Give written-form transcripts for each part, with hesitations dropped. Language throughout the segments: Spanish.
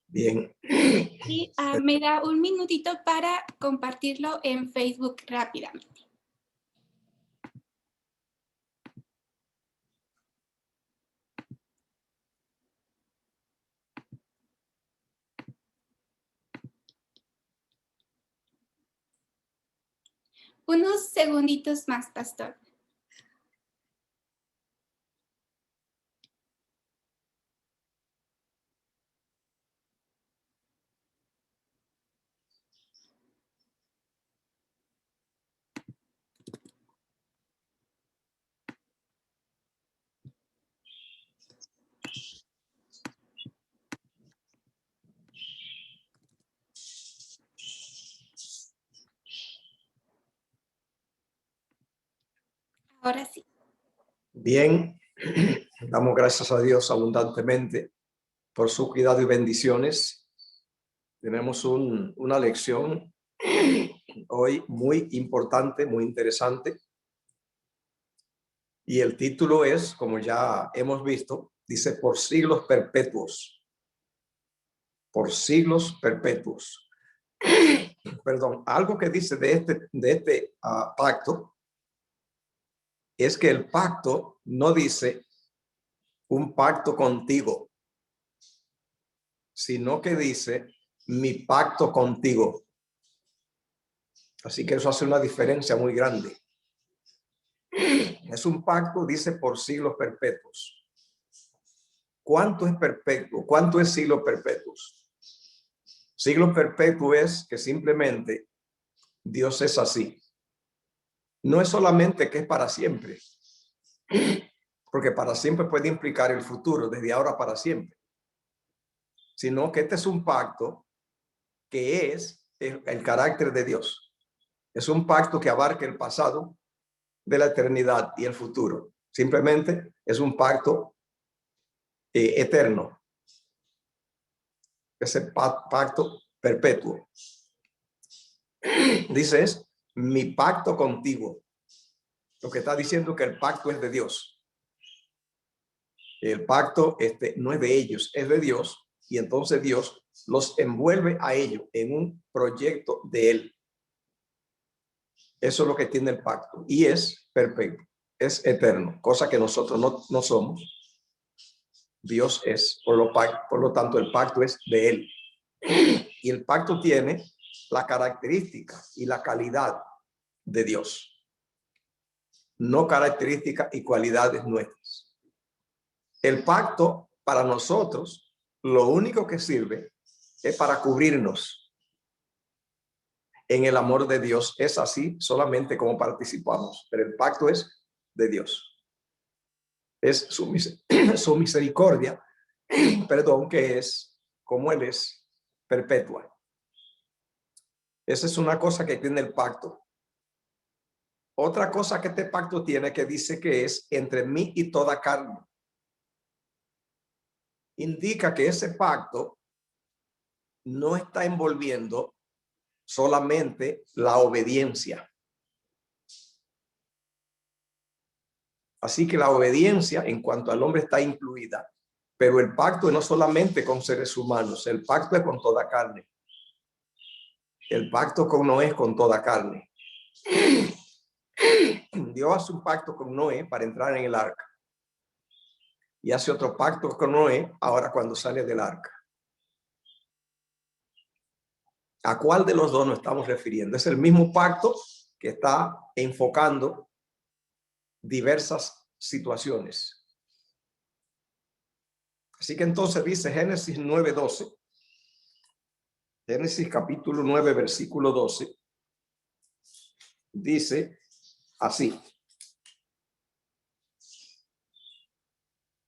Bien. Y me da un minutito para compartirlo en Facebook rápidamente. Unos segunditos más, pastor. Ahora sí. Bien, damos gracias a Dios abundantemente por su cuidado y bendiciones. Tenemos una lección hoy muy importante, muy interesante. Y el título es, como ya hemos visto, dice por siglos perpetuos. Por siglos perpetuos. Perdón, algo que dice de este pacto es que el pacto no dice un pacto contigo, sino que dice mi pacto contigo. Así que eso hace una diferencia muy grande. Es un pacto, dice, por siglos perpetuos. ¿Cuánto es perpetuo? ¿Cuánto es siglos perpetuos? Siglos perpetuos es que simplemente Dios es así. No es solamente que es para siempre, porque para siempre puede implicar el futuro, desde ahora para siempre, sino que este es un pacto que es el carácter de Dios. Es un pacto que abarca el pasado, de la eternidad y el futuro. Simplemente es un pacto eterno. Ese pacto perpetuo. Dice es mi pacto contigo. Lo que está diciendo que el pacto es de Dios. El pacto no es de ellos, es de Dios. Y entonces Dios los envuelve a ellos en un proyecto de él. Eso es lo que tiene el pacto. Y es perfecto. Es eterno. Cosa que nosotros no somos. Dios es, por lo tanto, el pacto es de él. Y el pacto tiene la característica y la calidad de Dios, no características y cualidades nuestras. El pacto para nosotros, lo único que sirve es para cubrirnos en el amor de Dios. Es así solamente como participamos, pero el pacto es de Dios. Es su misericordia, perdón, que es como él es, perpetua. Esa es una cosa que tiene el pacto. Otra cosa que este pacto tiene que dice que es entre mí y toda carne. Indica que ese pacto no está envolviendo solamente la obediencia. Así que la obediencia en cuanto al hombre está incluida, pero el pacto no solamente con seres humanos, el pacto es con toda carne. El pacto con Noé es con toda carne. Dios hace un pacto con Noé para entrar en el arca. Y hace otro pacto con Noé ahora cuando sale del arca. ¿A cuál de los dos nos estamos refiriendo? Es el mismo pacto que está enfocando diversas situaciones. Así que entonces dice Génesis 9:12. Génesis capítulo 9, versículo 12. Dice así.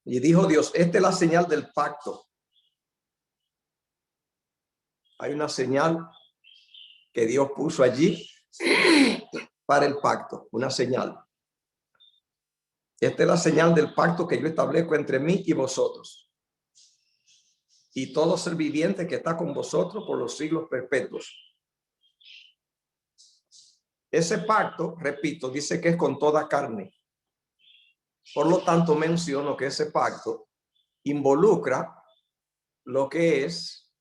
Y dijo Dios, esta es la señal del pacto. Hay una señal que Dios puso allí para el pacto, una señal. Esta es la señal del pacto que yo establezco entre mí y vosotros. Y todo ser viviente que está con vosotros por los siglos perpetuos. Ese pacto, repito, dice que es con toda carne. Por lo tanto, menciono que ese pacto involucra lo que es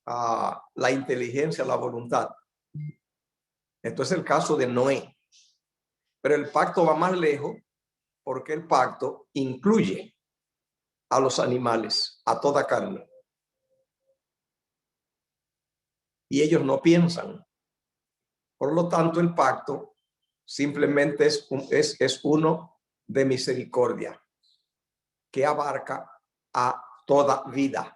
la inteligencia, la voluntad. Esto es el caso de Noé. Pero el pacto va más lejos porque el pacto incluye a los animales, a toda carne. Y ellos no piensan. Por lo tanto, el pacto simplemente es uno de misericordia que abarca a toda vida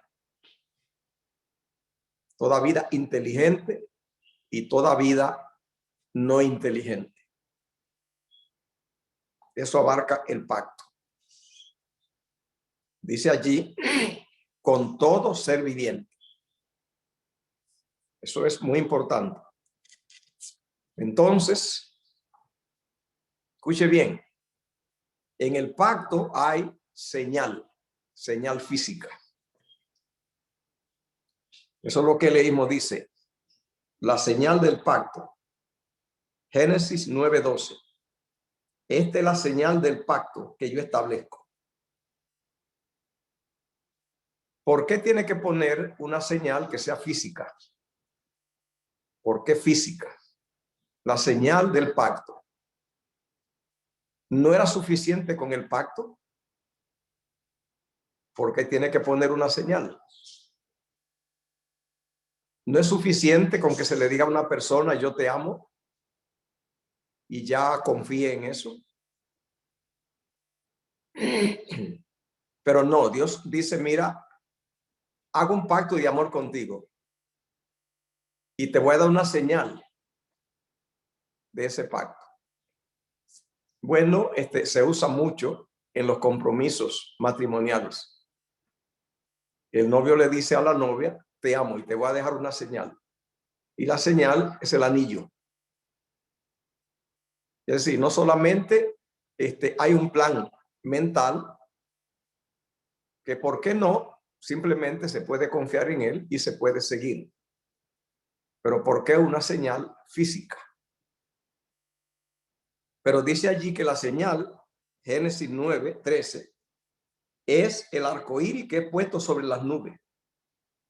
inteligente y toda vida no inteligente. Eso abarca el pacto. Dice allí, con todo ser viviente. Eso es muy importante. Entonces, escuche bien, en el pacto hay señal física. Eso es lo que leímos, dice, la señal del pacto. Génesis 9:12. Esta es la señal del pacto que yo establezco. ¿Por qué tiene que poner una señal que sea física? ¿Por qué física? La señal del pacto. ¿No era suficiente con el pacto? ¿Por qué tiene que poner una señal? No es suficiente con que se le diga a una persona yo te amo y ya confíe en eso. Pero no, Dios dice, mira, hago un pacto de amor contigo y te voy a dar una señal de ese pacto. Bueno, se usa mucho en los compromisos matrimoniales. El novio le dice a la novia, te amo y te voy a dejar una señal. Y la señal es el anillo. Es decir, no solamente hay un plan mental que, ¿por qué no? Simplemente se puede confiar en él y se puede seguir. Pero ¿por qué una señal física? Pero dice allí que la señal, Génesis 9:13, es el arco iris que he puesto sobre las nubes.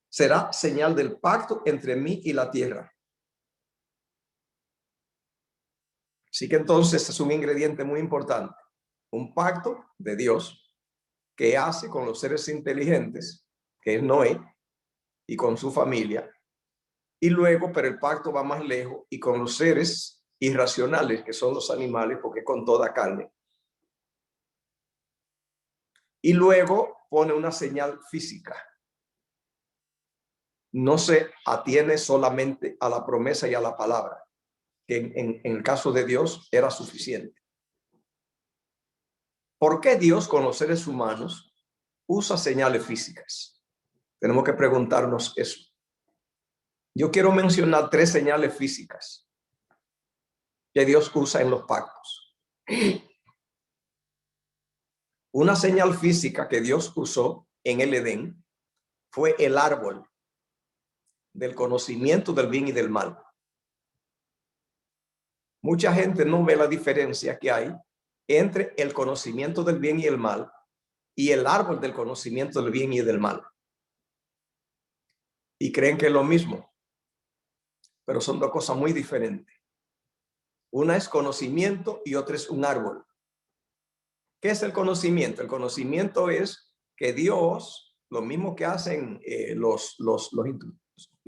Será señal del pacto entre mí y la tierra. Así que entonces es un ingrediente muy importante. Un pacto de Dios que hace con los seres inteligentes, que es Noé, y con su familia. Y luego, pero el pacto va más lejos y con los seres irracionales, que son los animales, porque con toda carne. Y luego pone una señal física. No se atiene solamente a la promesa y a la palabra, que en el caso de Dios era suficiente. ¿Por qué Dios con los seres humanos usa señales físicas? Tenemos que preguntarnos eso. Yo quiero mencionar 3 señales físicas que Dios usa en los pactos. Una señal física que Dios usó en el Edén fue el árbol del conocimiento del bien y del mal. Mucha gente no ve la diferencia que hay entre el conocimiento del bien y el mal y el árbol del conocimiento del bien y del mal. Y creen que es lo mismo, pero son 2 cosas muy diferentes. Una es conocimiento y otra es un árbol. ¿Qué es el conocimiento? El conocimiento es que Dios, lo mismo que hacen los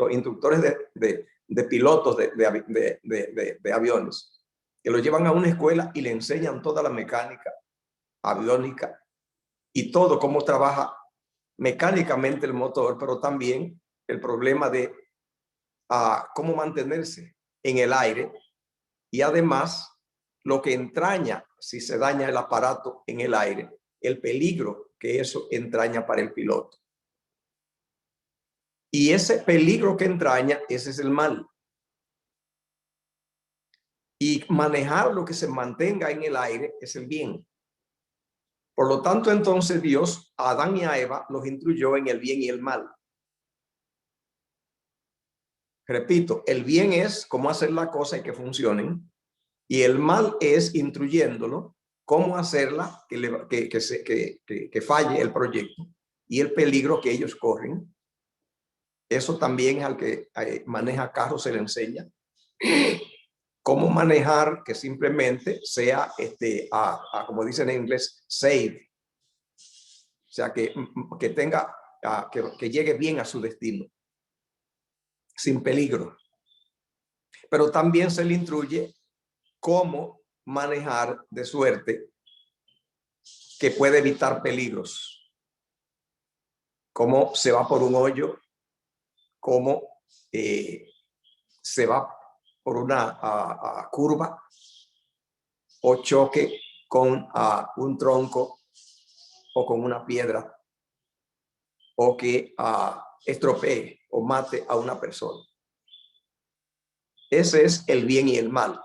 instructores de pilotos de aviones, que lo llevan a una escuela y le enseñan toda la mecánica aviónica y todo, cómo trabaja mecánicamente el motor, pero también el problema de cómo mantenerse en el aire y además lo que entraña si se daña el aparato en el aire, el peligro que eso entraña para el piloto. Y ese peligro que entraña, ese es el mal. Y manejar lo que se mantenga en el aire es el bien. Por lo tanto, entonces Dios a Adán y a Eva los instruyó en el bien y el mal. Repito, el bien es cómo hacer la cosa y que funcionen. Y el mal es instruyéndolo cómo hacerla que falle el proyecto y el peligro que ellos corren Eso también al que maneja carros se le enseña. Cómo manejar que simplemente sea, como dicen en inglés, safe. O sea, que tenga, que llegue bien a su destino, sin peligro. Pero también se le instruye cómo manejar de suerte que puede evitar peligros. Cómo se va por un hoyo, cómo se va por una curva o choque con un tronco o con una piedra, o que estropee o mate a una persona. Ese es el bien y el mal.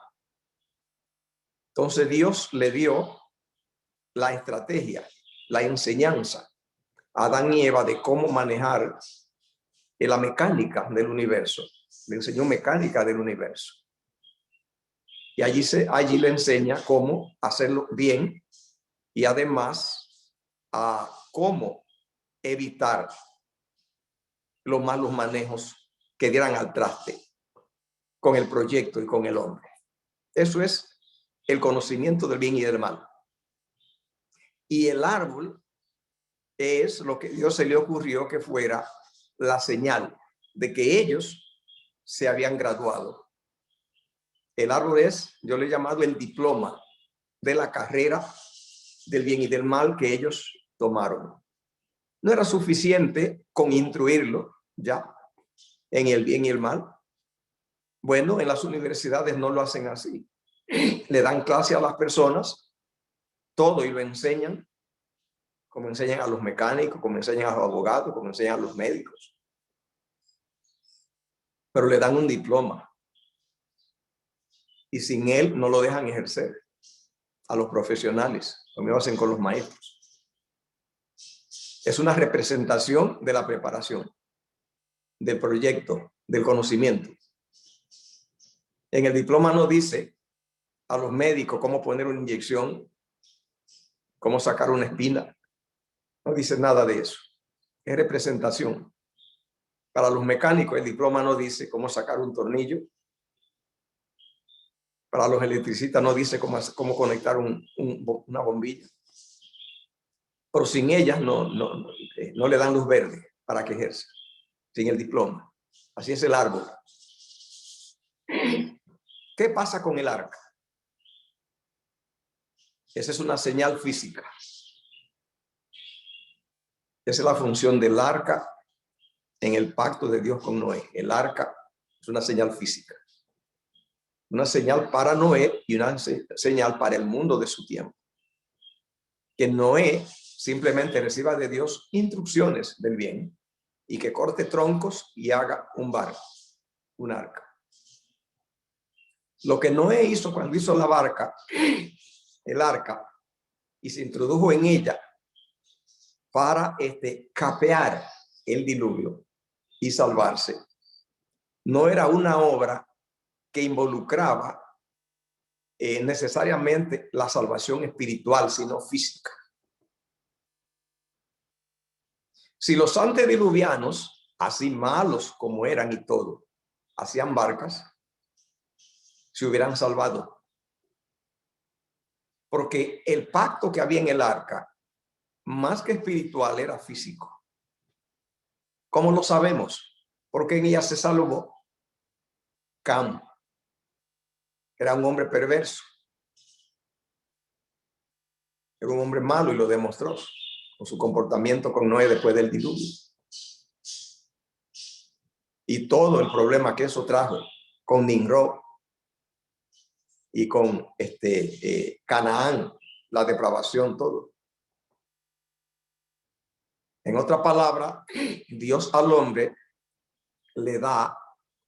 Entonces Dios le dio la estrategia, la enseñanza a Adán y Eva de cómo manejar la mecánica del universo. Le enseñó mecánica del universo. Y allí le enseña cómo hacerlo bien y además cómo evitar los malos manejos que dieran al traste con el proyecto y con el hombre. Eso es el conocimiento del bien y del mal. Y el árbol es lo que Dios se le ocurrió que fuera la señal de que ellos se habían graduado. El árbol es, yo le he llamado el diploma de la carrera del bien y del mal que ellos tomaron. No era suficiente con instruirlo ya en el bien y el mal. Bueno, en las universidades no lo hacen así. Le dan clase a las personas, todo, y lo enseñan, como enseñan a los mecánicos, como enseñan a los abogados, como enseñan a los médicos. Pero le dan un diploma. Y sin él no lo dejan ejercer a los profesionales. Lo mismo hacen con los maestros. Es una representación de la preparación, del proyecto, del conocimiento. En el diploma no dice a los médicos cómo poner una inyección, cómo sacar una espina. No dice nada de eso. Es representación. Para los mecánicos, el diploma no dice cómo sacar un tornillo. Para los electricistas no dice cómo conectar una bombilla. Pero sin ellas no le dan luz verde para que ejerza. Sin el diploma. Así es el árbol. ¿Qué pasa con el arca? Esa es una señal física. Esa es la función del arca en el pacto de Dios con Noé. El arca es una señal física. Una señal para Noé y una señal para el mundo de su tiempo. Que Noé simplemente reciba de Dios instrucciones del bien y que corte troncos y haga un barco, un arca. Lo que Noé hizo cuando hizo la barca, el arca, y se introdujo en ella para capear el diluvio y salvarse, no era una obra que involucraba necesariamente la salvación espiritual, sino física. Si los antediluvianos, así malos como eran y todo, hacían barcas, se hubieran salvado. Porque el pacto que había en el arca, más que espiritual, era físico. ¿Cómo lo sabemos? Porque en ella se salvó Cam. Era un hombre perverso. Era un hombre malo y lo demostró con su comportamiento con Noé después del diluvio. Y todo el problema que eso trajo con Nimrod y con Canaán, la depravación, todo. En otra palabra, Dios al hombre le da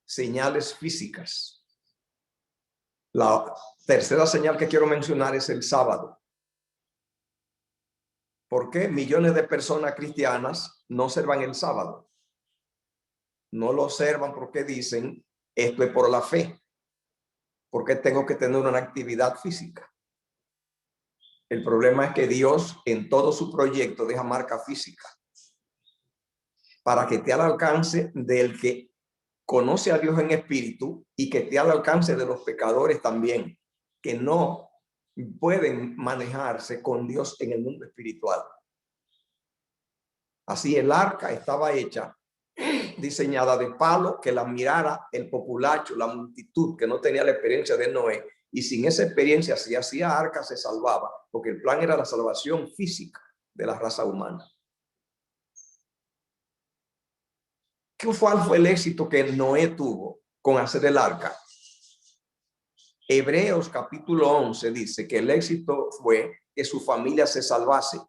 señales físicas. La tercera señal que quiero mencionar es el sábado. ¿Por qué millones de personas cristianas no observan el sábado? No lo observan porque dicen, esto es por la fe. ¿Por qué tengo que tener una actividad física? El problema es que Dios en todo su proyecto deja marca física. para que esté al alcance del que conoce a Dios en espíritu y que esté al alcance de los pecadores también, que no pueden manejarse con Dios en el mundo espiritual. Así el arca estaba hecha, diseñada de palo, que la mirara el populacho, la multitud que no tenía la experiencia de Noé, y sin esa experiencia, si hacía arca, se salvaba, porque el plan era la salvación física de la raza humana. ¿Cuál fue el éxito que Noé tuvo con hacer el arca? Hebreos capítulo 11 dice que el éxito fue que su familia se salvase.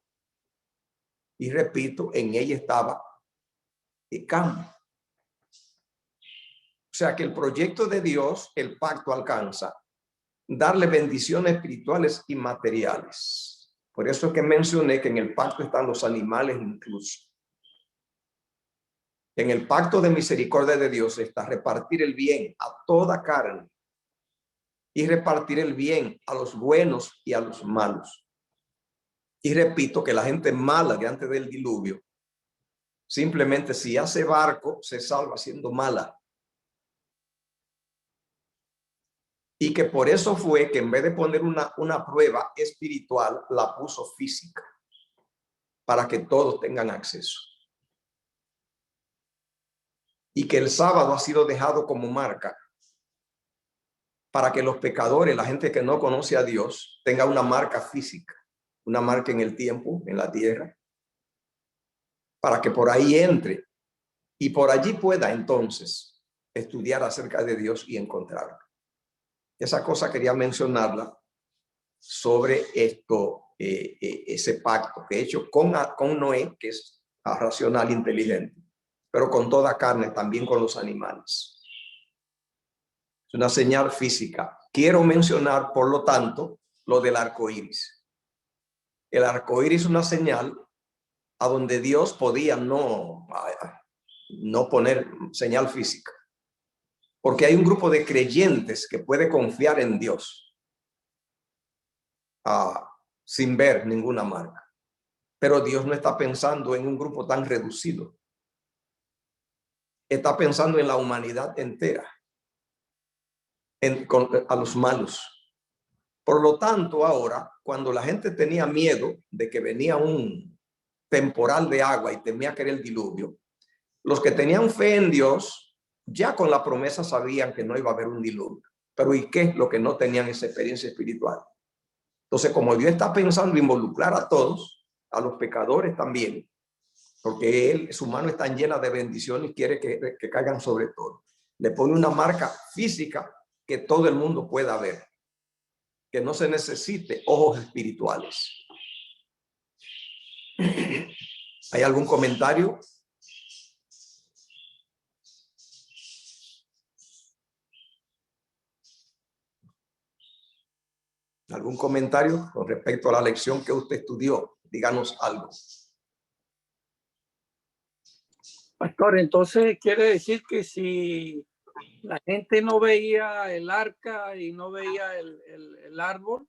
Y repito, en ella estaba Cam. O sea que el proyecto de Dios, el pacto, alcanza darle bendiciones espirituales y materiales. Por eso es que mencioné que en el pacto están los animales incluso. En el pacto de misericordia de Dios está repartir el bien a toda carne y repartir el bien a los buenos y a los malos. Y repito que la gente mala de antes del diluvio, simplemente si hace barco, se salva siendo mala. Y que por eso fue que en vez de poner una prueba espiritual, la puso física, para que todos tengan acceso. Y que el sábado ha sido dejado como marca, para que los pecadores, la gente que no conoce a Dios, tenga una marca física, una marca en el tiempo, en la tierra, para que por ahí entre y por allí pueda entonces estudiar acerca de Dios y encontrarlo. Esa cosa quería mencionarla sobre esto, ese pacto que he hecho con Noé, que es racional, inteligente, pero con toda carne, también con los animales. Es una señal física. Quiero mencionar, por lo tanto, lo del arco iris. El arco iris es una señal a donde Dios podía no poner señal física, porque hay un grupo de creyentes que puede confiar en Dios sin ver ninguna marca. Pero Dios no está pensando en un grupo tan reducido. Está pensando en la humanidad entera, a los malos. Por lo tanto, ahora, cuando la gente tenía miedo de que venía un temporal de agua y temía que era el diluvio, los que tenían fe en Dios, ya con la promesa sabían que no iba a haber un diluvio. Pero ¿y qué? Los que no tenían esa experiencia espiritual. Entonces, como Dios está pensando involucrar a todos, a los pecadores también, porque su mano está llena de bendiciones y quiere que caigan sobre todo, le pone una marca física que todo el mundo pueda ver, que no se necesite ojos espirituales. ¿Hay algún comentario? ¿Algún comentario con respecto a la lección que usted estudió? Díganos algo. Pastor, entonces quiere decir que si la gente no veía el arca y no veía el árbol,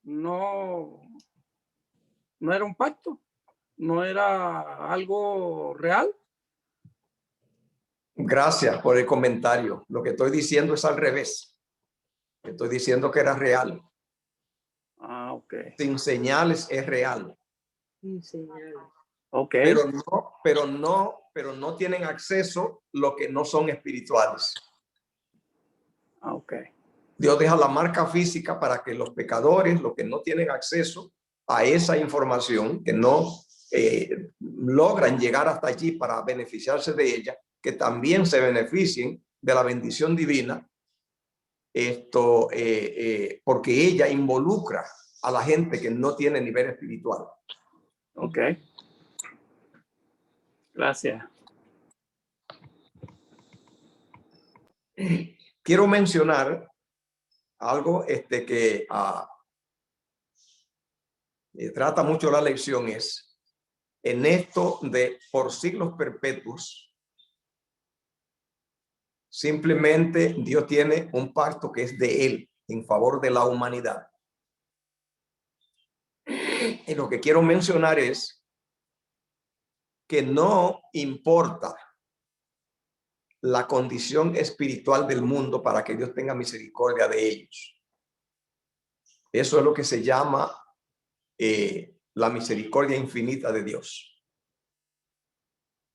no era un pacto, no era algo real. Gracias por el comentario. Lo que estoy diciendo es al revés. Estoy diciendo que era real. Ah, ok. Sin señales es real. Sin señales. Ok. Pero no tienen acceso los que no son espirituales. Ah, ok. Dios deja la marca física para que los pecadores, los que no tienen acceso a esa información, que no logran llegar hasta allí para beneficiarse de ella, que también se beneficien de la bendición divina, porque ella involucra a la gente que no tiene nivel espiritual. Ok. Gracias. Quiero mencionar algo que trata mucho la lección, es en esto de por siglos perpetuos. Simplemente Dios tiene un pacto que es de él en favor de la humanidad. Y lo que quiero mencionar es que no importa la condición espiritual del mundo para que Dios tenga misericordia de ellos. Eso es lo que se llama la misericordia infinita de Dios,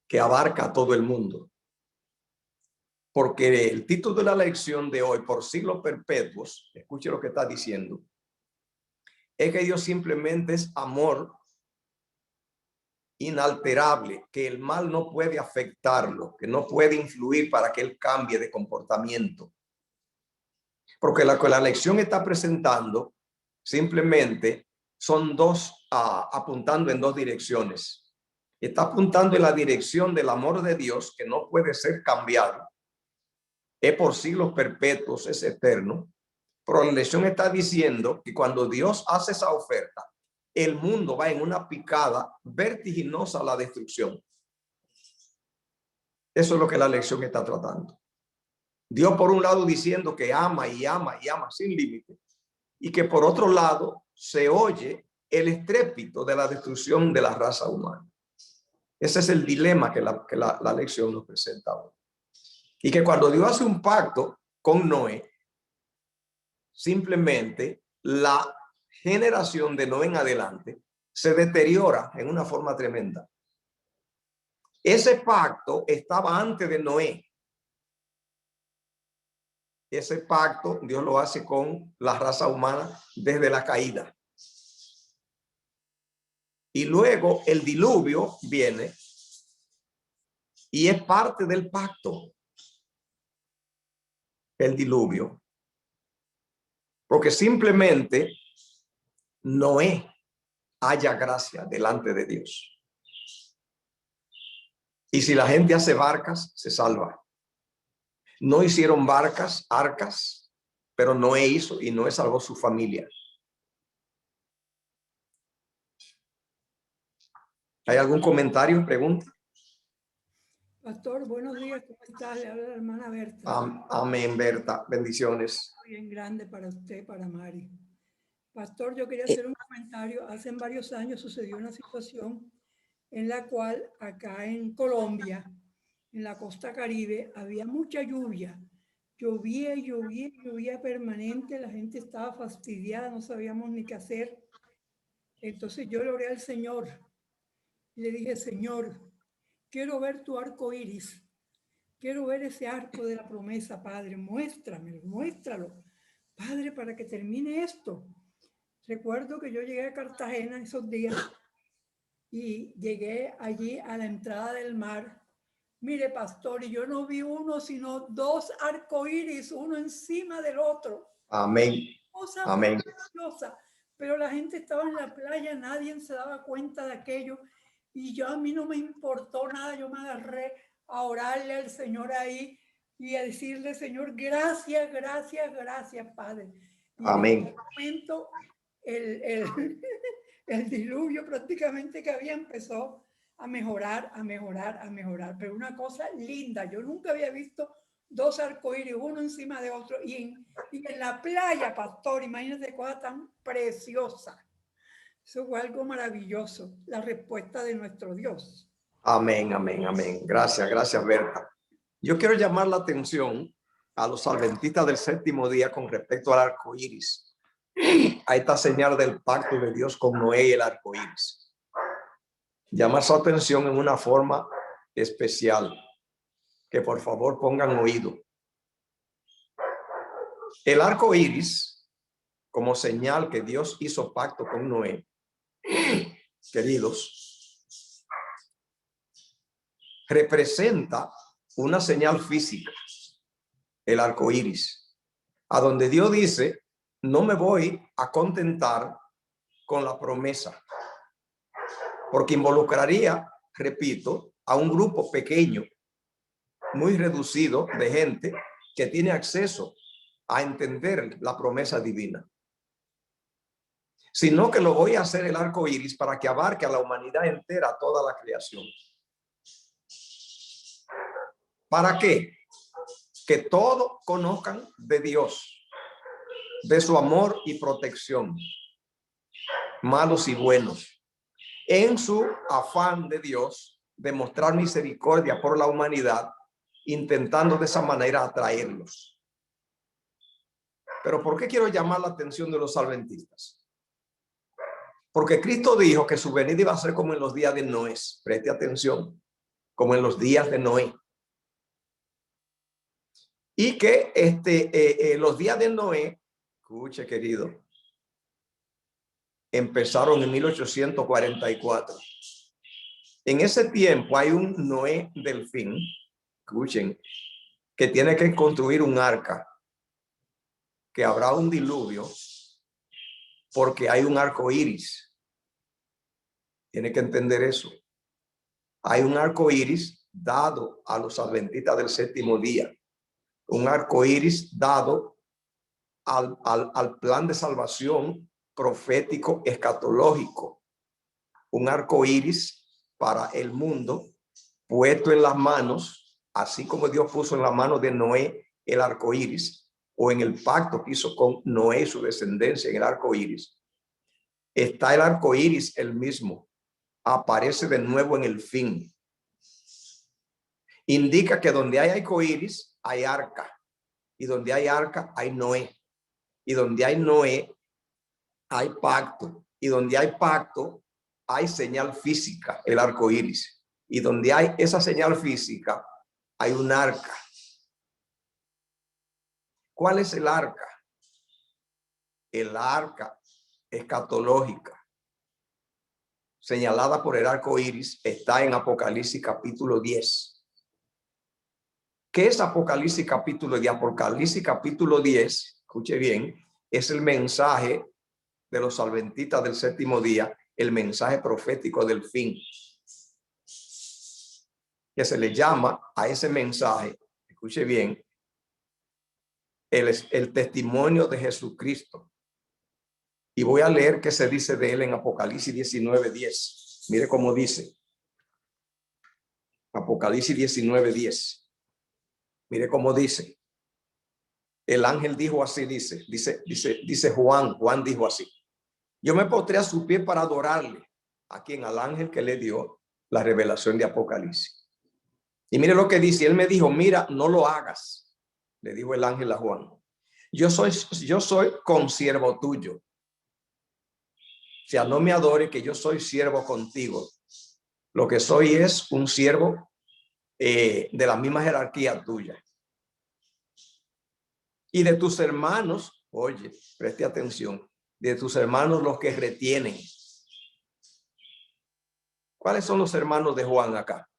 que abarca a todo el mundo. Porque el título de la lección de hoy, por siglos perpetuos, escuche lo que está diciendo, es que Dios simplemente es amor inalterable, que el mal no puede afectarlo, que no puede influir para que él cambie de comportamiento. Porque la que la lección está presentando simplemente son dos, apuntando en dos direcciones. Está apuntando en la dirección del amor de Dios, que no puede ser cambiado, es por siglos perpetuos, es eterno. Pero la lección está diciendo que cuando Dios hace esa oferta, el mundo va en una picada vertiginosa a la destrucción. Eso es lo que la lección está tratando. Dios por un lado diciendo que ama y ama y ama sin límite, y que por otro lado se oye el estrépito de la destrucción de la raza humana. Ese es el dilema que la lección nos presenta hoy. Y que cuando Dios hace un pacto con Noé, simplemente la generación de Noé en adelante se deteriora en una forma tremenda. Ese pacto estaba antes de Noé. Ese pacto Dios lo hace con la raza humana desde la caída. Y luego el diluvio viene y es parte del pacto. El diluvio. Porque simplemente Noé haya gracia delante de Dios. Y si la gente hace barcas, se salva. No hicieron barcas, arcas, pero Noé hizo y Noé salvó su familia. ¿Hay algún comentario, pregunta? Pastor, buenos días, ¿cómo está? Le habla la hermana Berta. Amén, Berta, bendiciones. Bien grande para usted, para Mari. Pastor, yo quería hacer un comentario. Hace varios años sucedió una situación en la cual acá en Colombia, en la costa Caribe, había mucha lluvia. Llovía y llovía y llovía permanente. La gente estaba fastidiada, no sabíamos ni qué hacer. Entonces yo le oré al Señor y le dije, Señor, quiero ver tu arco iris. Quiero ver ese arco de la promesa, Padre. Muéstramelo, muéstralo, Padre, para que termine esto. Recuerdo que yo llegué a Cartagena esos días y llegué allí a la entrada del mar. Mire, pastor, y yo no vi uno, sino dos arcoíris, uno encima del otro. Amén. Cosa Amén. preciosa. Pero la gente estaba en la playa, nadie se daba cuenta de aquello. Y yo, a mí no me importó nada, yo me agarré a orarle al Señor ahí y a decirle, Señor, gracias, gracias, gracias, Padre. Y Amén. en ese momento el diluvio prácticamente que había empezó a mejorar, a mejorar, a mejorar. Pero una cosa linda, yo nunca había visto dos arcoíris, uno encima de otro. Y en la playa, pastor, imagínate cosa tan preciosa. Eso fue algo maravilloso, la respuesta de nuestro Dios. Amén, amén, amén. Gracias, gracias, Berta. Yo quiero llamar la atención a los adventistas del séptimo día con respecto al arco iris. A esta señal del pacto de Dios con Noé y el arco iris. Llamar su atención en una forma especial. Que por favor pongan oído. El arco iris, como señal que Dios hizo pacto con Noé, queridos, representa una señal física, el arco iris, a donde Dios dice, no me voy a contentar con la promesa, porque involucraría, repito, a un grupo pequeño, muy reducido de gente que tiene acceso a entender la promesa divina, sino que lo voy a hacer el arco iris para que abarque a la humanidad entera, toda la creación. ¿Para qué? Que todos conozcan de Dios, de su amor y protección, malos y buenos, en su afán de Dios demostrar misericordia por la humanidad, intentando de esa manera atraerlos. Pero ¿por qué quiero llamar la atención de los adventistas? Porque Cristo dijo que su venida iba a ser como en los días de Noé. Preste atención, como en los días de Noé. Y que los días de Noé, escuche querido, empezaron en 1844. En ese tiempo hay un Noé delfín, escuchen, que tiene que construir un arca, que habrá un diluvio, porque hay un arco iris. Tiene que entender eso. Hay un arco iris dado a los adventistas del séptimo día. Un arco iris dado al plan de salvación profético escatológico. Un arco iris para el mundo puesto en las manos, así como Dios puso en la mano de Noé el arco iris, o en el pacto que hizo con Noé y su descendencia en el arco iris. Está el arco iris el mismo, aparece de nuevo en el fin. Indica que donde hay arco iris hay arca, y donde hay arca hay Noé, y donde hay Noé hay pacto, y donde hay pacto hay señal física, el arco iris, y donde hay esa señal física hay un arca. ¿Cuál es el arca? El arca escatológica señalada por el arco iris está en Apocalipsis capítulo 10. ¿Qué es Apocalipsis capítulo 10? Apocalipsis capítulo 10, escuche bien, es el mensaje de los adventistas del séptimo día, el mensaje profético del fin, que se le llama a ese mensaje, escuche bien, el testimonio de Jesucristo. Y voy a leer qué se dice de él en Apocalipsis 19:10. Mire cómo dice. Apocalipsis 19:10. Mire cómo dice. El ángel dijo así, dice Juan. Juan dijo así: yo me postré a su pie para adorarle. ¿A quién? Al ángel que le dio la revelación de Apocalipsis. Y mire lo que dice. Él me dijo: mira, no lo hagas. Le dijo el ángel a Juan: yo soy consiervo tuyo. O sea, no me adore, que yo soy siervo contigo. Lo que soy es un siervo de la misma jerarquía tuya. Y de tus hermanos, oye, preste atención, de tus hermanos los que retienen. ¿Cuáles son los hermanos de Juan acá?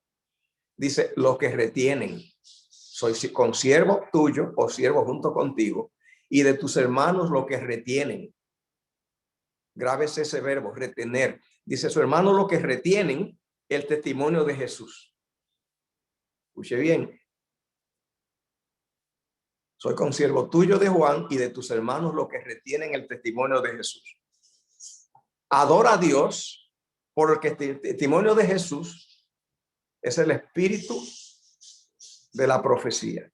Dice, los que retienen. Soy consiervo tuyo o siervo junto contigo. Y de tus hermanos los que retienen. Grábese ese verbo, retener. Dice, su hermano los que retienen el testimonio de Jesús. Escuche bien. Soy consiervo tuyo de Juan y de tus hermanos los que retienen el testimonio de Jesús. Adora a Dios porque el testimonio de Jesús es el espíritu de la profecía.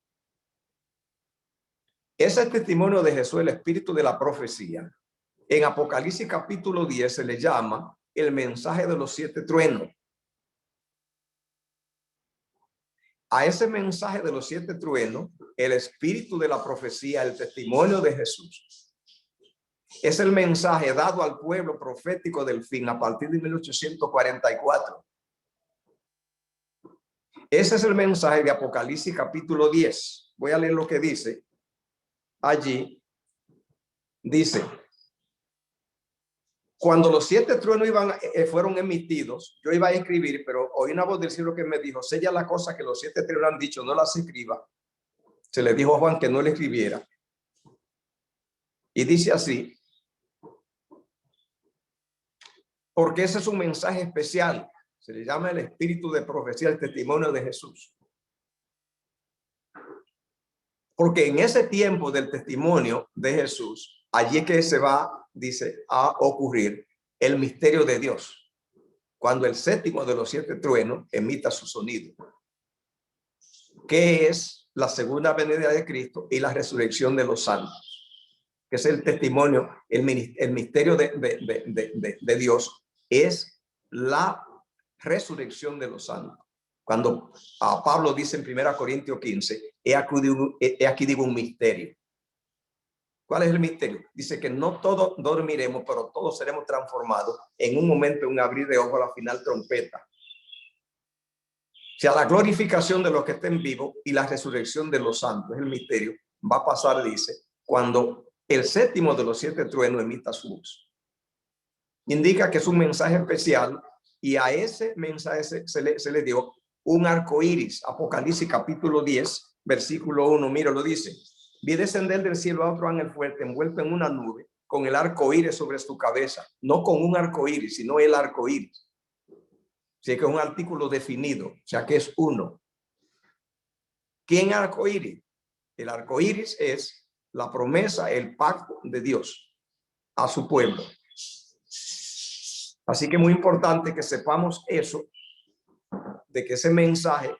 Ese testimonio de Jesús, el espíritu de la profecía, en Apocalipsis capítulo 10 se le llama el mensaje de los 7 truenos. A ese mensaje de los 7 truenos, el espíritu de la profecía, el testimonio de Jesús, es el mensaje dado al pueblo profético del fin a partir de 1844. Ese es el mensaje de Apocalipsis capítulo 10. Voy a leer lo que dice. Allí dice: cuando los 7 truenos fueron emitidos, yo iba a escribir, pero oí una voz del cielo que me dijo: sella la cosa que los 7 truenos han dicho, no las escriba. Se le dijo a Juan que no le escribiera. Y dice así, porque ese es un mensaje especial. Se le llama el espíritu de profecía, el testimonio de Jesús. Porque en ese tiempo del testimonio de Jesús, allí es que se va, dice, a ocurrir el misterio de Dios. Cuando el séptimo de los 7 truenos emita su sonido, que es la segunda venida de Cristo y la resurrección de los santos, que es el testimonio, el misterio de Dios, es la resurrección de los santos. Cuando Pablo dice en 1 Corintios 15, he aquí digo un misterio. ¿Cuál es el misterio? Dice que no todos dormiremos, pero todos seremos transformados en un momento, en un abrir de ojos, a la final trompeta. O sea, la glorificación de los que estén vivos y la resurrección de los santos, el misterio, va a pasar, dice, cuando el séptimo de los 7 truenos emita su voz. Indica que es un mensaje especial y a ese mensaje se le dio un arco iris. Apocalipsis capítulo 10, versículo 1, mira, lo dice. Vi descender del cielo a otro ángel fuerte, envuelto en una nube, con el arco iris sobre su cabeza. No con un arco iris, sino el arco iris. Así que es un artículo definido, o sea que es uno. ¿Quién arco iris? El arco iris es la promesa, el pacto de Dios a su pueblo. Así que es muy importante que sepamos eso, de que ese mensaje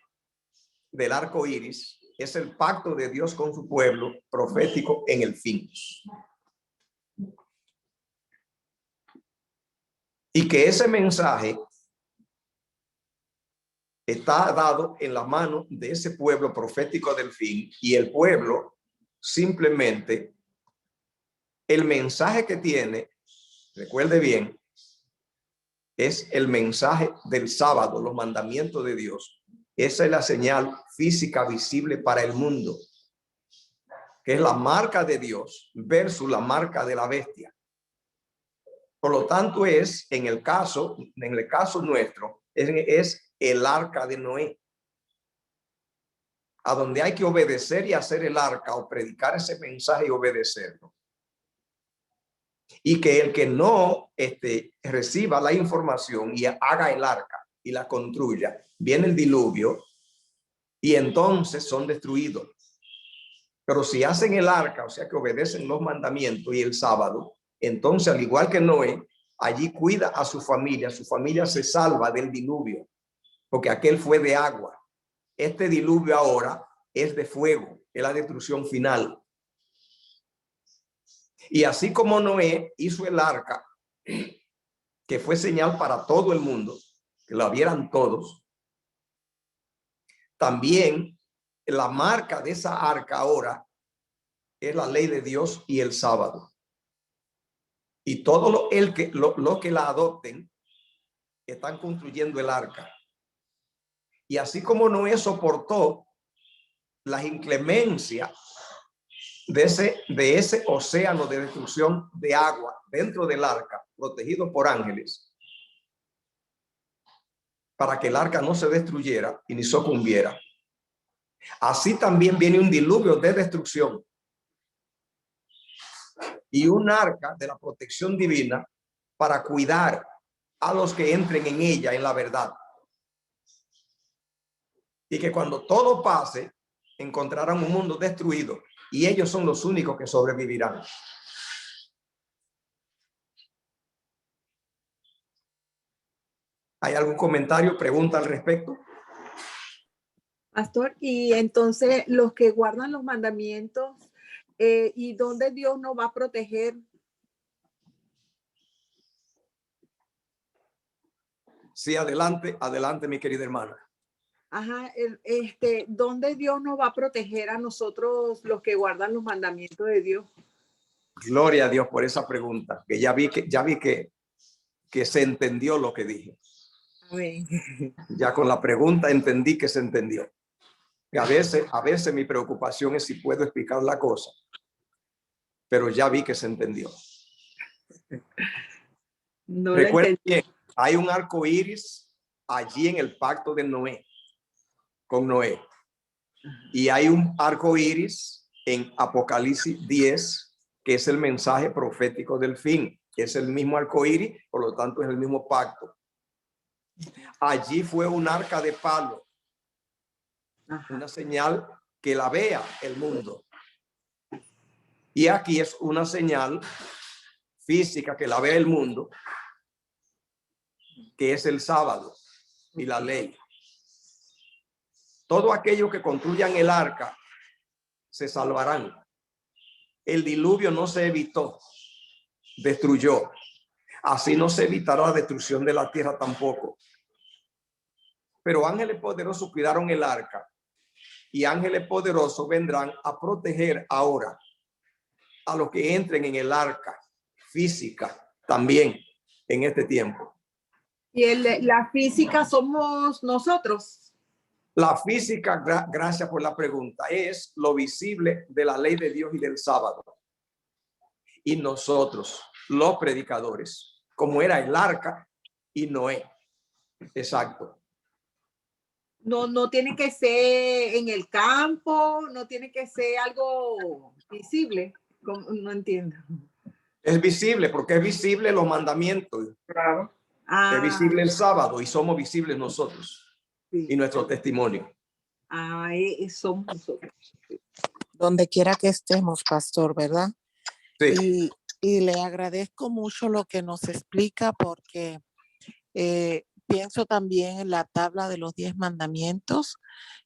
del arco iris es el pacto de Dios con su pueblo profético en el fin. Y que ese mensaje está dado en la mano de ese pueblo profético del fin, y el pueblo simplemente, el mensaje que tiene, recuerde bien, es el mensaje del sábado, los mandamientos de Dios. Esa es la señal física visible para el mundo, que es la marca de Dios versus la marca de la bestia. Por lo tanto, es en el caso nuestro, es el arca de Noé, a donde hay que obedecer y hacer el arca, o predicar ese mensaje y obedecerlo. Y que el que no reciba la información y haga el arca y la construya, viene el diluvio y entonces son destruidos. Pero si hacen el arca, o sea que obedecen los mandamientos y el sábado, entonces, al igual que Noé, allí cuida a su familia se salva del diluvio, porque aquel fue de agua. Este diluvio ahora es de fuego, es la destrucción final. Y así como Noé hizo el arca, que fue señal para todo el mundo, que la vieran todos, también la marca de esa arca ahora es la ley de Dios y el sábado. Y todo lo que la adopten están construyendo el arca. Y así como Noé soportó las inclemencias de ese océano de destrucción de agua dentro del arca, protegido por ángeles, para que el arca no se destruyera y ni sucumbiera, así también viene un diluvio de destrucción y un arca de la protección divina para cuidar a los que entren en ella en la verdad. Y que cuando todo pase, encontrarán un mundo destruido y ellos son los únicos que sobrevivirán. ¿Hay algún comentario, pregunta al respecto? Pastor, y entonces los que guardan los mandamientos, ¿y dónde Dios nos va a proteger? Sí, adelante, mi querida hermana. Ajá, ¿dónde Dios nos va a proteger a nosotros los que guardan los mandamientos de Dios? Gloria a Dios por esa pregunta, que ya vi que se entendió lo que dije. Amén. Ya con la pregunta entendí que se entendió. Y a veces mi preocupación es si puedo explicar la cosa, pero ya vi que se entendió. No Recuerden bien, hay un arco iris allí en el pacto de Noé, con Noé. Y hay un arco iris en Apocalipsis 10, que es el mensaje profético del fin. Es el mismo arco iris, por lo tanto es el mismo pacto. Allí fue un arca de palo, una señal que la vea el mundo. Y aquí es una señal física que la vea el mundo, que es el sábado y la ley. Todo aquello que construyan el arca se salvarán. El diluvio no se evitó, destruyó. Así no se evitará la destrucción de la tierra tampoco. pero ángeles poderosos cuidaron el arca y ángeles poderosos vendrán a proteger ahora a los que entren en el arca física también en este tiempo. Y la física somos nosotros. La física, gracias por la pregunta, es lo visible de la ley de Dios y del sábado. Y nosotros, los predicadores, como era el arca y Noé. Exacto. No tiene que ser en el campo, no tiene que ser algo visible. No entiendo. Es visible porque es visible los mandamientos. Claro. Es visible el sábado y somos visibles nosotros Sí. y nuestro testimonio. Somos nosotros. Donde quiera que estemos, pastor, ¿verdad? Sí. Y le agradezco mucho lo que nos explica porque pienso también en la tabla de los 10 mandamientos,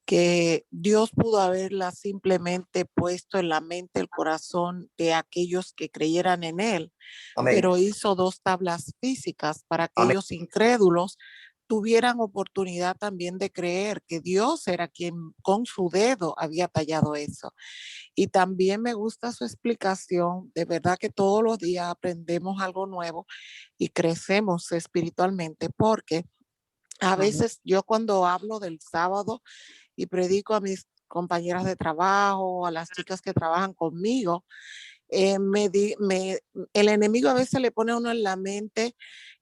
que Dios pudo haberla simplemente puesto en la mente, el corazón de aquellos que creyeran en él. Amén. Pero hizo 2 tablas físicas para aquellos incrédulos tuvieran oportunidad también de creer que Dios era quien con su dedo había tallado eso. Y también me gusta su explicación. De verdad que todos los días aprendemos algo nuevo y crecemos espiritualmente, porque a veces yo cuando hablo del sábado y predico a mis compañeras de trabajo, a las chicas que trabajan conmigo, el enemigo a veces le pone a uno en la mente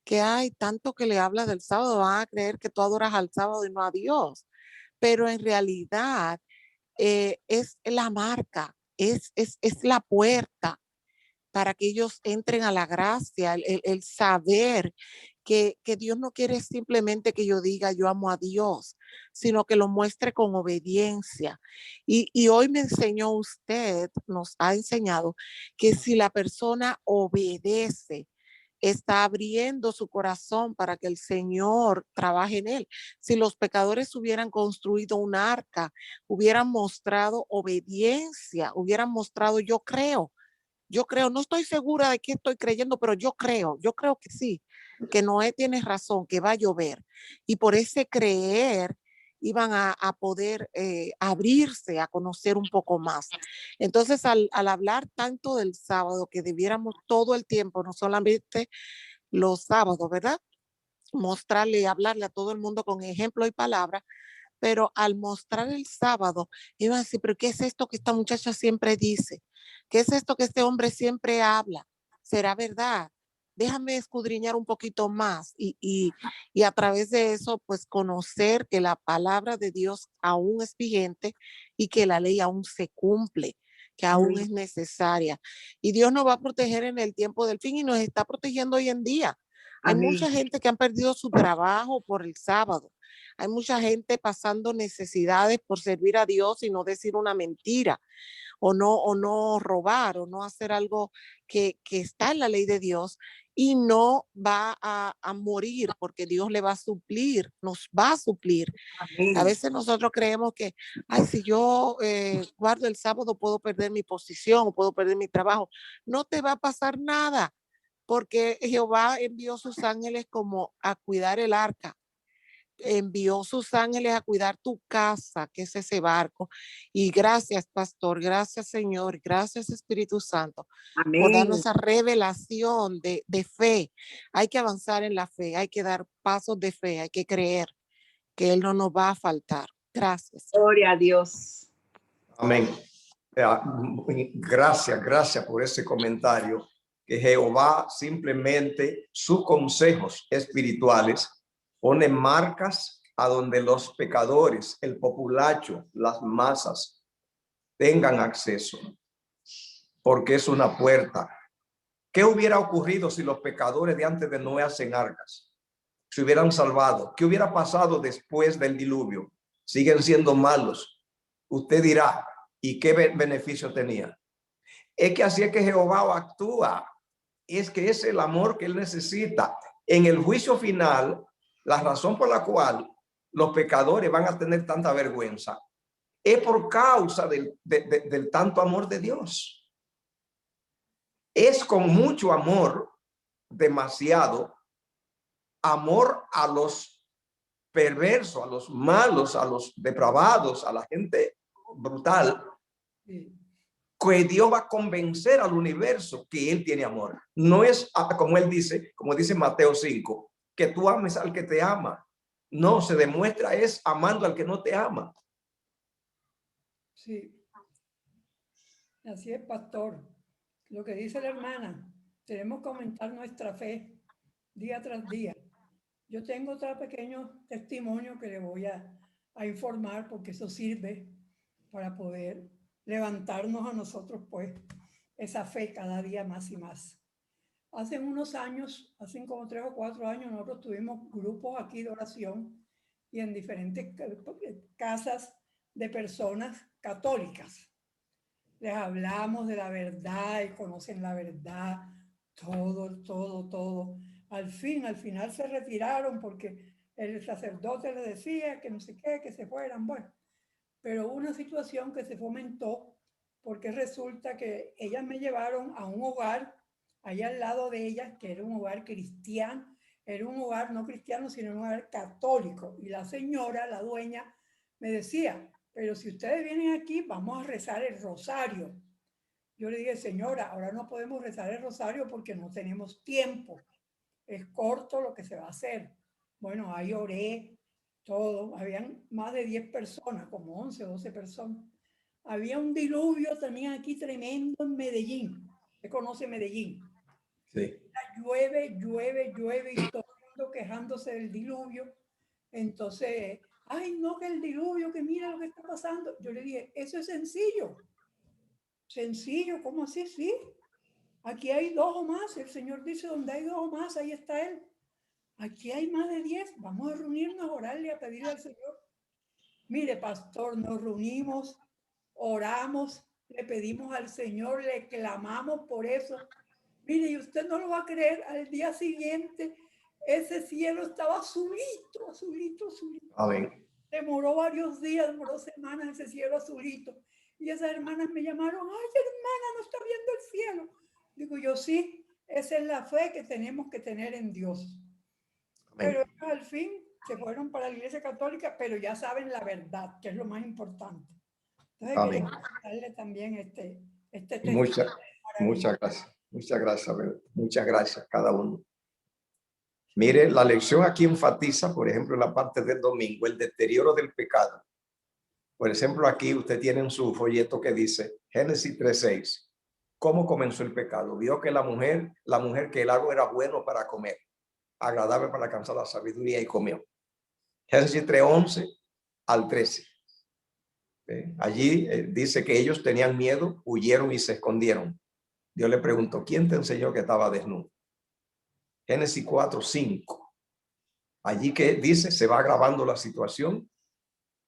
que hay tanto que le habla del sábado, van a creer que tú adoras al sábado y no a Dios. Pero en realidad es la marca, es la puerta para que ellos entren a la gracia, el saber que Dios no quiere simplemente que yo diga yo amo a Dios, sino que lo muestre con obediencia. Y hoy me enseñó usted, nos ha enseñado que si la persona obedece, está abriendo su corazón para que el Señor trabaje en él. Si los pecadores hubieran construido un arca, hubieran mostrado obediencia, hubieran mostrado yo creo, no estoy segura de qué estoy creyendo, pero yo creo que sí, que Noé tiene razón, que va a llover. Y por ese creer iban a poder abrirse a conocer un poco más. Entonces, al hablar tanto del sábado, que debiéramos todo el tiempo, no solamente los sábados, ¿verdad? Mostrarle y hablarle a todo el mundo con ejemplo y palabra, pero al mostrar el sábado, iban a decir, pero ¿qué es esto que esta muchacha siempre dice? ¿Qué es esto que este hombre siempre habla? ¿Será verdad? Déjame escudriñar un poquito más y a través de eso, pues conocer que la palabra de Dios aún es vigente y que la ley aún se cumple, que aún es necesaria. Y Dios nos va a proteger en el tiempo del fin y nos está protegiendo hoy en día. Hay mucha gente que han perdido su trabajo por el sábado. Hay mucha gente pasando necesidades por servir a Dios y no decir una mentira, o no robar, o no hacer algo que está en la ley de Dios, y no va a morir porque Dios le va a suplir, nos va a suplir. Amén. A veces nosotros creemos que, ay, si yo guardo el sábado puedo perder mi posición o puedo perder mi trabajo. No te va a pasar nada, porque Jehová envió sus ángeles como a cuidar el arca. Envió sus ángeles a cuidar tu casa, que es ese barco. Y gracias, pastor, gracias, Señor, gracias, Espíritu Santo, Amén, por darnos esa revelación de fe. Hay que avanzar en la fe, hay que dar pasos de fe, hay que creer que Él no nos va a faltar. Gracias. Gloria a Dios. Amén. Gracias por ese comentario, que Jehová simplemente sus consejos espirituales pone marcas a donde los pecadores, el populacho, las masas tengan acceso, porque es una puerta. ¿Qué hubiera ocurrido si los pecadores de antes de Noé hacen arcas? Se hubieran salvado. ¿Qué hubiera pasado después del diluvio? Siguen siendo malos. Usted dirá, ¿y qué beneficio tenía? Es que así es que Jehová actúa. Es que es el amor que él necesita. En el juicio final, la razón por la cual los pecadores van a tener tanta vergüenza es por causa del tanto amor de Dios. Es con mucho amor, demasiado amor a los perversos, a los malos, a los depravados, a la gente brutal, Sí. que Dios va a convencer al universo que Él tiene amor. No es como Él dice, como dice Mateo 5, que tú ames al que te ama. No, se demuestra es amando al que no te ama. Sí. Así es, pastor. Lo que dice la hermana, tenemos que aumentar nuestra fe día tras día. Yo tengo otro pequeño testimonio que le voy a informar porque eso sirve para poder levantarnos a nosotros, pues, esa fe cada día más y más. Hace unos años, hace como 3 o 4 años, nosotros tuvimos grupos aquí de oración y en diferentes casas de personas católicas. Les hablamos de la verdad y conocen la verdad, todo. Al final se retiraron porque el sacerdote les decía que no sé qué, que se fueran. Bueno, pero hubo una situación que se fomentó porque resulta que ellas me llevaron a un hogar allá al lado de ellas, que era un hogar cristiano, era un hogar no cristiano, sino un hogar católico. Y la señora, la dueña, me decía, pero si ustedes vienen aquí, vamos a rezar el rosario. Yo le dije, señora, ahora no podemos rezar el rosario porque no tenemos tiempo. Es corto lo que se va a hacer. Bueno, ahí oré, todo. Habían más de 10 personas, como 11 o 12 personas. Había un diluvio también aquí tremendo en Medellín. ¿Se conoce Medellín? Sí. Llueve y todo el mundo quejándose del diluvio. Entonces, ay, no, que el diluvio, que mira lo que está pasando. Yo le dije, eso es sencillo. Sencillo, ¿cómo así? Sí. Aquí hay 2 o más. El Señor dice, donde hay 2 o más, ahí está Él. Aquí hay más de 10. Vamos a reunirnos, a orarle, a pedirle al Señor. Mire, pastor, nos reunimos, oramos, le pedimos al Señor, le clamamos por eso. Mire, y usted no lo va a creer, al día siguiente ese cielo estaba azulito. Amén. Demoró varios días, demoró semanas ese cielo azulito. Y esas hermanas me llamaron, ay, hermana, no está viendo el cielo. Digo yo, sí, esa es la fe que tenemos que tener en Dios. Amén. Pero ellos al fin se fueron para la Iglesia Católica, pero ya saben la verdad, que es lo más importante. Entonces Amén. quería darle también este Muchas maravilloso. gracias. Muchas gracias. Muchas gracias a cada uno. Mire, la lección aquí enfatiza, por ejemplo, en la parte del domingo, el deterioro del pecado. Por ejemplo, aquí usted tiene en su folleto que dice Génesis 3:6. ¿Cómo comenzó el pecado? Vio que la mujer que el árbol era bueno para comer, agradable para alcanzar la sabiduría y comió. Génesis 3:11 al 13. Allí dice que ellos tenían miedo, huyeron y se escondieron. Dios le preguntó, ¿quién te enseñó que estaba desnudo? Génesis 4:5. Allí que dice, se va agravando la situación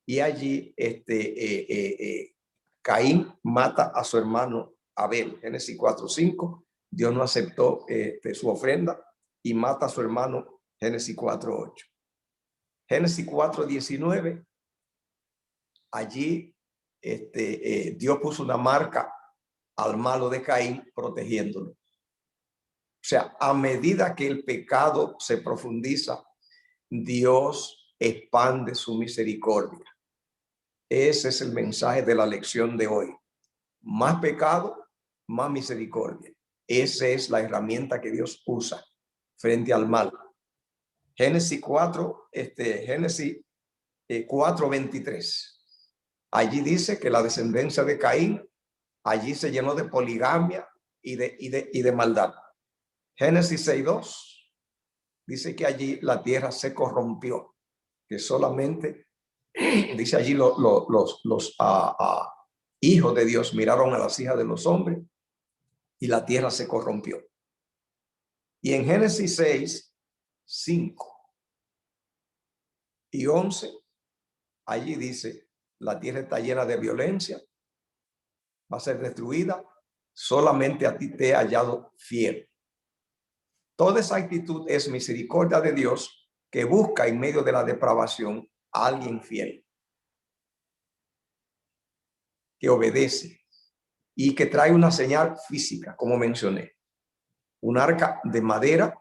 y allí Caín mata a su hermano Abel. Génesis 4:5. Dios no aceptó su ofrenda y mata a su hermano. Génesis 4:8. Génesis 4:19. Allí Dios puso una marca al malo de Caín protegiéndolo. O sea, a medida que el pecado se profundiza, Dios expande su misericordia. Ese es el mensaje de la lección de hoy. Más pecado, más misericordia. Esa es la herramienta que Dios usa frente al mal. Génesis 4:23. Allí dice que la descendencia de Caín allí se llenó de poligamia y de maldad. Génesis 6:2 dice que allí la tierra se corrompió, que solamente dice allí los hijos de Dios miraron a las hijas de los hombres y la tierra se corrompió. Y en Génesis 6:5 y 11 allí dice, la tierra está llena de violencia, va a ser destruida, solamente a ti te he hallado fiel. Toda esa actitud es misericordia de Dios que busca en medio de la depravación a alguien fiel, que obedece y que trae una señal física, como mencioné, un arca de madera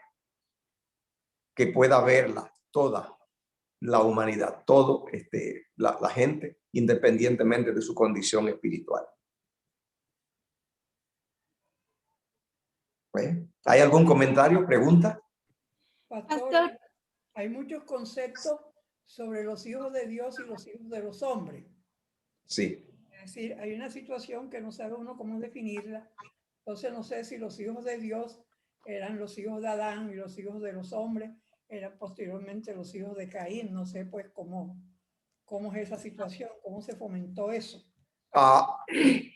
que pueda verla toda la humanidad, todo la gente, independientemente de su condición espiritual. ¿Hay algún comentario, pregunta? Pastor, hay muchos conceptos sobre los hijos de Dios y los hijos de los hombres. Sí. Es decir, hay una situación que no sabe uno cómo definirla. Entonces no sé si los hijos de Dios eran los hijos de Adán y los hijos de los hombres eran posteriormente los hijos de Caín. No sé pues cómo es esa situación, cómo se fomentó eso.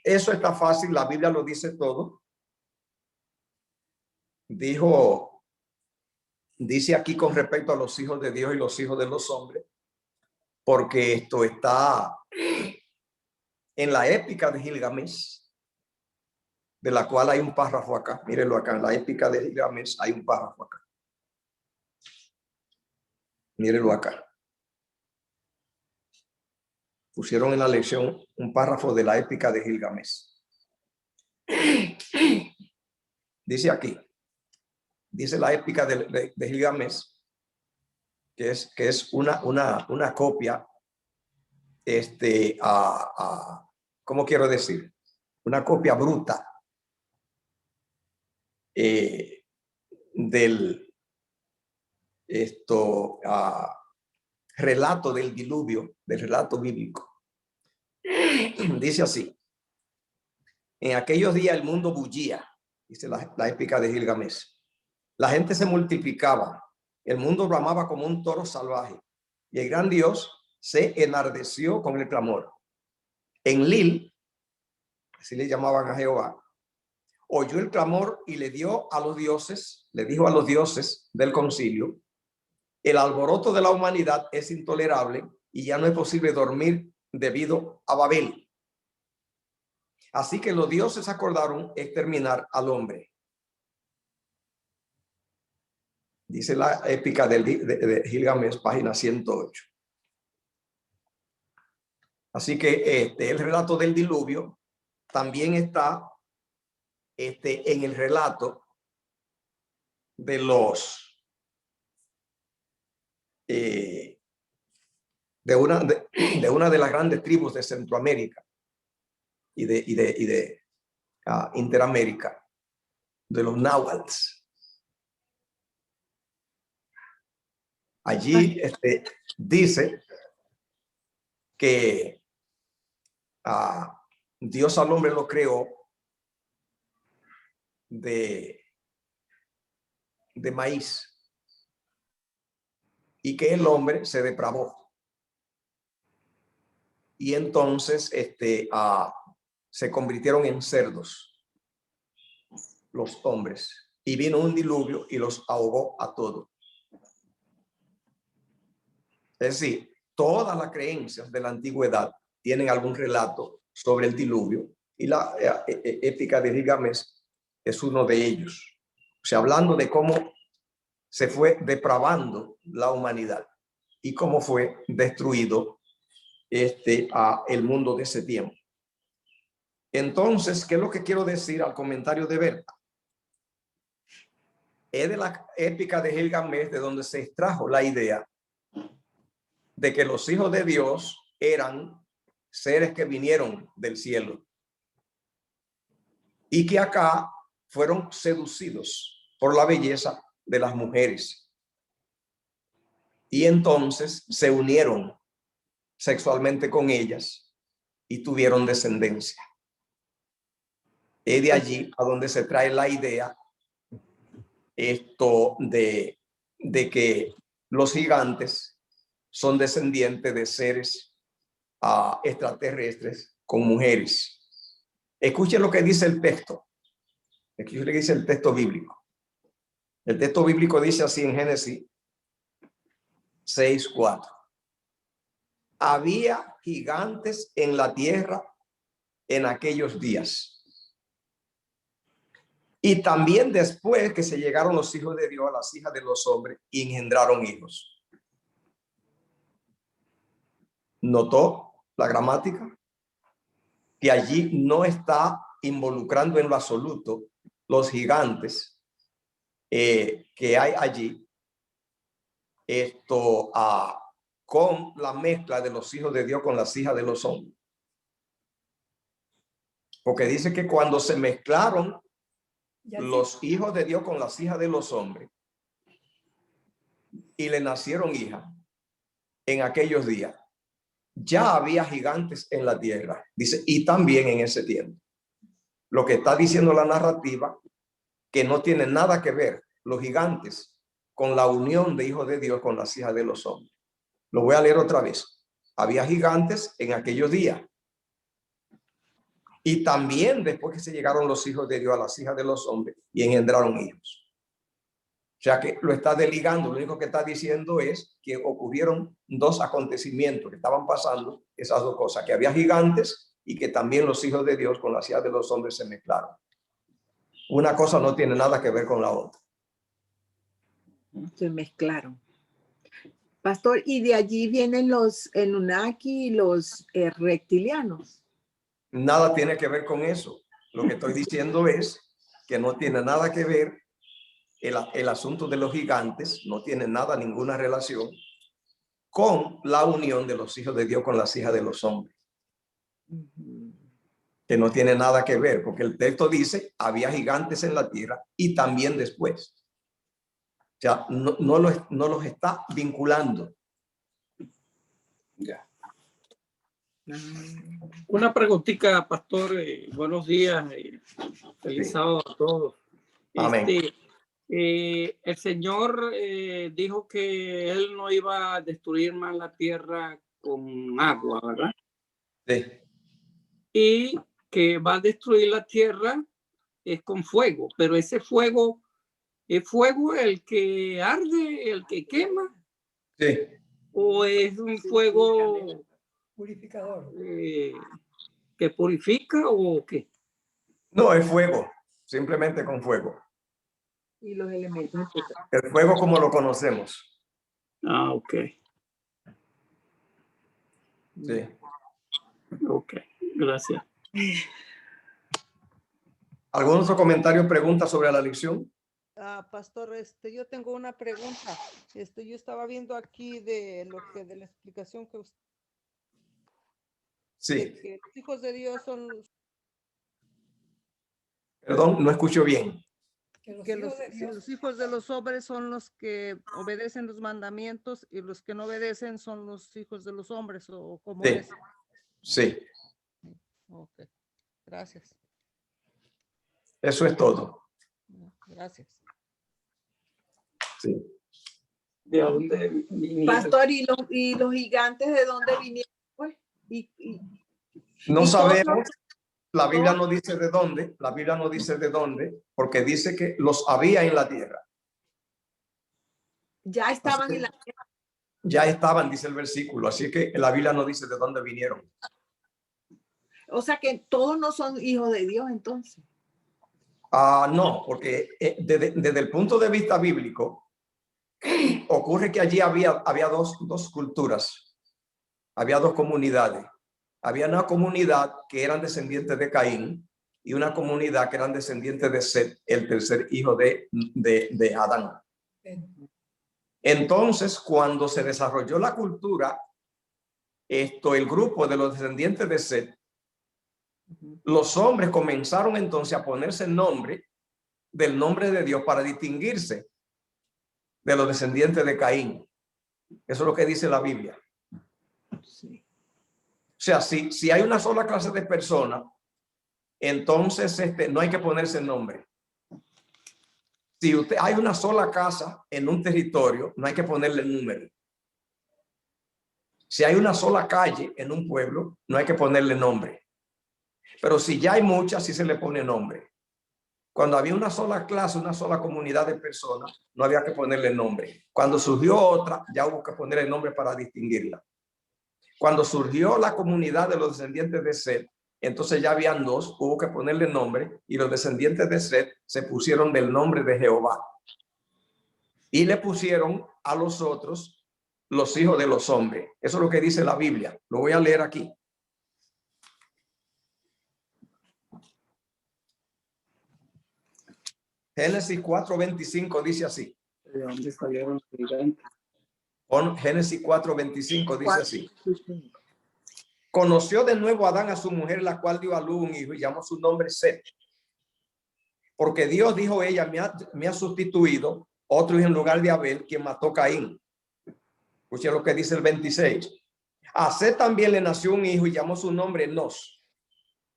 Eso está fácil, la Biblia lo dice todo. Dice aquí con respecto a los hijos de Dios y los hijos de los hombres, porque esto está en la épica de Gilgamesh, de la cual hay un párrafo acá. Mírenlo acá, en la épica de Gilgamesh hay un párrafo acá. Mírenlo acá. Pusieron en la lección un párrafo de la épica de Gilgamesh. Dice aquí, dice la épica de Gilgamesh, que es una copia, ¿cómo quiero decir? Una copia bruta del relato del diluvio, del relato bíblico. Dice así: en aquellos días el mundo bullía, dice la épica de Gilgamesh. La gente se multiplicaba, el mundo bramaba como un toro salvaje, y el gran Dios se enardeció con el clamor. Enlil, así le llamaban a Jehová, oyó el clamor y le dijo a los dioses del concilio: el alboroto de la humanidad es intolerable y ya no es posible dormir debido a Babel. Así que los dioses acordaron exterminar al hombre. Dice la épica de Gilgamesh, página 108. Así que el relato del diluvio también está en el relato de los de una de las grandes tribus de Centroamérica y de Interamérica, de los náhuatls. Allí dice que Dios al hombre lo creó de maíz y que el hombre se depravó. Y entonces se convirtieron en cerdos los hombres, y vino un diluvio y los ahogó a todos. Es decir, todas las creencias de la antigüedad tienen algún relato sobre el diluvio, y la épica de Gilgamesh es uno de ellos. O sea, hablando de cómo se fue depravando la humanidad y cómo fue destruido el mundo de ese tiempo. Entonces, ¿qué es lo que quiero decir al comentario de Berta? Es de la épica de Gilgamesh de donde se extrajo la idea de que los hijos de Dios eran seres que vinieron del cielo y que acá fueron seducidos por la belleza de las mujeres, y entonces se unieron sexualmente con ellas y tuvieron descendencia. Es de allí a donde se trae la idea de que los gigantes son descendientes de seres extraterrestres con mujeres. Escuchen lo que dice el texto. Escuchen lo que dice el texto bíblico. El texto bíblico dice así en Génesis 6:4. Había gigantes en la tierra en aquellos días. Y también después que se llegaron los hijos de Dios a las hijas de los hombres y engendraron hijos. ¿Notó la gramática? Que allí no está involucrando en lo absoluto los gigantes que hay allí. con la mezcla de los hijos de Dios con las hijas de los hombres. Porque dice que cuando se mezclaron los hijos de Dios con las hijas de los hombres y le nacieron hijas en aquellos días, ya había gigantes en la tierra. Dice, y también en ese tiempo. Lo que está diciendo la narrativa, que no tiene nada que ver los gigantes con la unión de hijos de Dios con las hijas de los hombres. Lo voy a leer otra vez. Había gigantes en aquellos días. Y también después que se llegaron los hijos de Dios a las hijas de los hombres y engendraron hijos. O sea que lo está desligando. Lo único que está diciendo es que ocurrieron dos acontecimientos que estaban pasando, esas dos cosas, que había gigantes y que también los hijos de Dios con las hijas de los hombres se mezclaron. Una cosa no tiene nada que ver con la otra. Se mezclaron. Pastor, y de allí vienen los Anunnaki y los reptilianos. Nada tiene que ver con eso. Lo que estoy diciendo es que no tiene nada que ver el asunto de los gigantes, no tiene nada, ninguna relación con la unión de los hijos de Dios con las hijas de los hombres. Que no tiene nada que ver, porque el texto dice, había gigantes en la tierra y también después. O sea, no los está vinculando. Ya. Una preguntita, pastor. Buenos días. Feliz sábado a todos. Amén. El Señor dijo que Él no iba a destruir más la tierra con agua, ¿verdad? Sí. Y que va a destruir la tierra es con fuego, pero ese fuego es fuego el que arde, el que quema. Sí. ¿O es un fuego Purificador. que purifica o qué? No, es fuego, simplemente con fuego. Y los elementos. El fuego como lo conocemos. Ah, ok. Sí. Ok, gracias. ¿Algún otro comentario o pregunta sobre la lección? Pastor, yo tengo una pregunta. Yo estaba viendo aquí de la explicación que usted, Sí. de que los hijos de Dios son los, Perdón, no escucho bien. que los hijos de los hombres son los que obedecen los mandamientos y los que no obedecen son los hijos de los hombres, o cómo Sí. es. Sí, Ok, gracias. eso es todo. Gracias. Sí. ¿De dónde vinieron? Pastor, ¿y los gigantes de dónde vinieron? Pues? No y sabemos. La Biblia no dice de dónde. La Biblia no dice de dónde, porque dice que los había en la tierra. ya estaban en la tierra. Ya estaban, dice el versículo. Así que la Biblia no dice de dónde vinieron. O sea que todos no son hijos de Dios entonces. No, porque desde el punto de vista bíblico, ocurre que allí había dos culturas, había dos comunidades. Había una comunidad que eran descendientes de Caín y una comunidad que eran descendientes de Set, el tercer hijo de Adán. Entonces, cuando se desarrolló la cultura, el grupo de los descendientes de Set, los hombres comenzaron entonces a ponerse el nombre del nombre de Dios para distinguirse de los descendientes de Caín. Eso es lo que dice la Biblia. Sí. O sea, si hay una sola clase de personas, entonces no hay que ponerse el nombre. Si hay una sola casa en un territorio, no hay que ponerle el número. Si hay una sola calle en un pueblo, no hay que ponerle nombre. Pero si ya hay muchas, sí se le pone nombre. Cuando había una sola clase, una sola comunidad de personas, no había que ponerle nombre. Cuando surgió otra, ya hubo que ponerle nombre para distinguirla. Cuando surgió la comunidad de los descendientes de Set, entonces ya habían dos, hubo que ponerle nombre, y los descendientes de Set se pusieron del nombre de Jehová. Y le pusieron a los otros los hijos de los hombres. Eso es lo que dice la Biblia. Lo voy a leer aquí. Génesis 4:25 dice así. ¿De dónde salieron los gigantes? Con Génesis 4:25 dice así. Conoció de nuevo Adán a su mujer, la cual dio a luz un hijo y llamó su nombre Set. Porque Dios dijo, ella me ha sustituido otro hijo en lugar de Abel, quien mató a Caín. Escuchen lo que dice el 26. A Set también le nació un hijo y llamó su nombre Enos.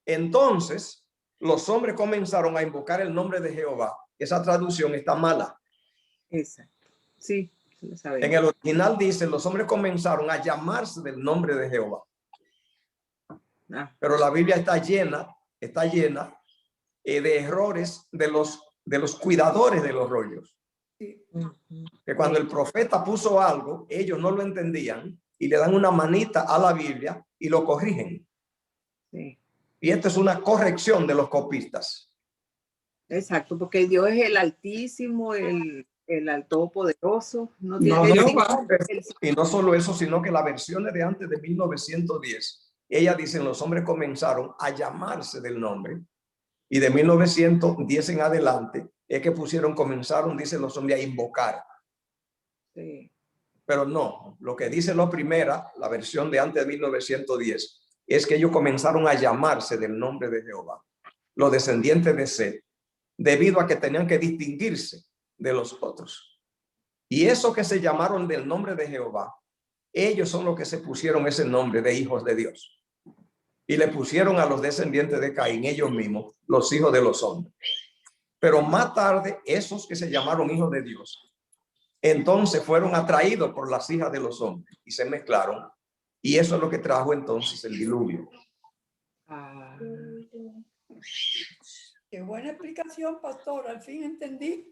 Entonces los hombres comenzaron a invocar el nombre de Jehová. Esa traducción está mala. Exacto. Sí, lo sabemos. En el original dice, los hombres comenzaron a llamarse del nombre de Jehová. Pero la Biblia está llena de errores de los cuidadores de los rollos. Que cuando el profeta puso algo, ellos no lo entendían y le dan una manita a la Biblia y lo corrigen. Sí. Y esta es una corrección de los copistas. Exacto, porque Dios es el Altísimo, el Todopoderoso. No No, tiene y no solo eso, sino que las versiones de antes de 1910, ella dice, los hombres comenzaron a llamarse del nombre. Y de 1910 en adelante es que comenzaron, dicen los hombres, a invocar. Sí. Pero no, lo que dice la versión de antes de 1910, es que ellos comenzaron a llamarse del nombre de Jehová, los descendientes de Set, debido a que tenían que distinguirse de los otros. Y eso que se llamaron del nombre de Jehová, ellos son los que se pusieron ese nombre de hijos de Dios. Y le pusieron a los descendientes de Caín, ellos mismos, los hijos de los hombres. Pero más tarde, esos que se llamaron hijos de Dios, entonces fueron atraídos por las hijas de los hombres y se mezclaron. Y eso es lo que trajo entonces el diluvio. Qué buena explicación, pastor. Al fin entendí.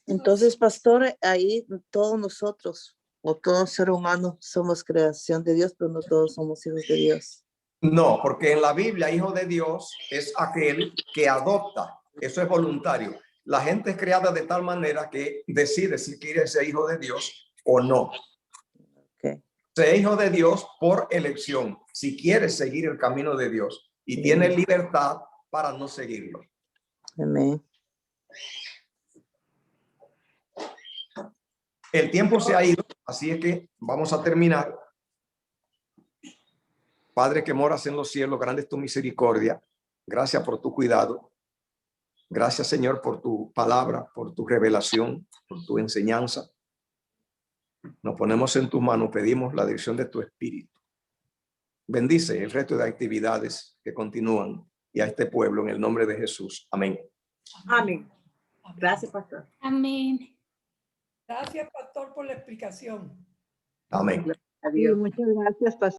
Entonces, pastor, ahí todos nosotros o todo ser humano somos creación de Dios, pero no todos somos hijos de Dios. No, porque en la Biblia hijo de Dios es aquel que adopta. Eso es voluntario. La gente es creada de tal manera que decide si quiere ser hijo de Dios o no. Okay. Ser hijo de Dios por elección, si quiere seguir el camino de Dios y tiene libertad para no seguirlo. Amén. El tiempo se ha ido, así es que vamos a terminar. Padre que moras en los cielos, grande es tu misericordia. Gracias por tu cuidado. Gracias, Señor, por tu palabra, por tu revelación, por tu enseñanza. Nos ponemos en tus manos, pedimos la dirección de tu Espíritu. Bendice el resto de actividades que continúan y a este pueblo en el nombre de Jesús. Amén. Amén. Gracias, pastor. Amén. Gracias, pastor, por la explicación. Amén. Adiós. Muchas gracias, pastor.